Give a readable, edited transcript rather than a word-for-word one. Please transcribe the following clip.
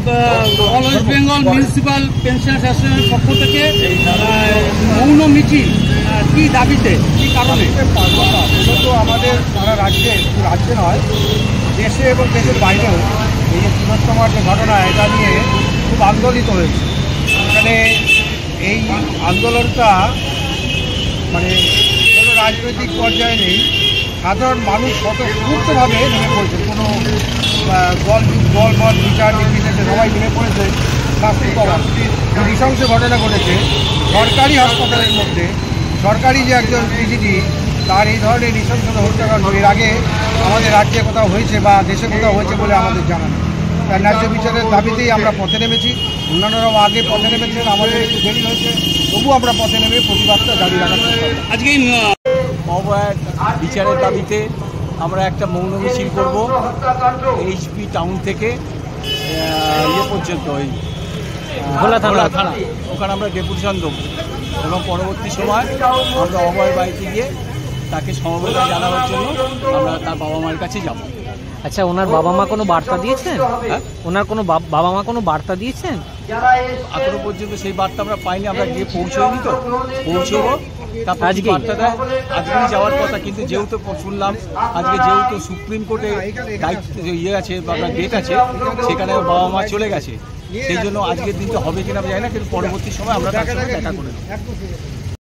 All West Bengal municipal pensioners অ্যাসোসিয়েশনের পক্ষ থেকে মৌন মিছিল কি দাবিতে, কি কারণে? মূলত আমাদের সারা রাজ্যে, শুধু রাজ্যে নয়, দেশে এবং দেশের বাইরেও এই যে তিলোত্তমার যে ঘটনা, এটা নিয়ে খুব আন্দোলিত হয়েছে। এখানে এই আন্দোলনটা মানে কোনো রাজনৈতিক পর্যায়ে নেই, সাধারণ মানুষ স্বতঃস্ফূর্তভাবে নেমে পড়েছে। কোনো দল বিচার নির্বিশেষে সবাই নেমে পড়েছে শাস্তি পাওয়ার। নৃশংস ঘটনা ঘটেছে সরকারি হাসপাতালের মধ্যে, সরকারি যে একজন পিজিডি, তার এই ধরনের নৃশংসতা হত্যাকাণ্ড এর আগে আমাদের রাজ্যে কোথাও হয়েছে বা দেশে কোথাও হয়েছে বলে আমাদের জানা নেই। তার ন্যায্য বিচারের দাবিতেই আমরা পথে নেমেছি। অন্যান্যরাও আগে পথে নেমেছেন, আমাদের একটু দেরি হয়েছে, তবু আমরা পথে নেমে প্রতিবাদটা জারি রাখার চেষ্টা করব। আজকে মহোদয়ের বিচারের দাবিতে আমরা একটা মৌন মিছিল করব এইচপি টাউন থেকে পর্যন্ত, ওই ভোলা থানা ওখানে আমরা ডেপুটেশন দেবো এবং পরবর্তী সময় আমরা অভয়ের বাড়িতে গিয়ে তাকে সমবেদনা জানানোর জন্য আমরা তার বাবা মায়ের কাছে যাব। আচ্ছা, ওনার বাবা মা কোনো বার্তা দিয়েছেন? ওনার কোনো বাবা মা কোনো বার্তা দিয়েছেন? এখনো পর্যন্ত সেই বার্তা আমরা পাইনি, আমরা গিয়ে পৌঁছইনি, তো পৌঁছবো। তারপর আজকে বার্তা দেয়, আজকেই যাওয়ার কথা, কিন্তু যেহেতু শুনলাম আজকে যেহেতু সুপ্রিম কোর্টে দায়িত্ব আছে বা ডেট আছে, সেখানে বাবা মা চলে গেছে, সেই জন্য আজকের দিনটা হবে কিনা জানি না, কিন্তু পরবর্তী সময় আমরা তার সঙ্গে দেখা করে নেব।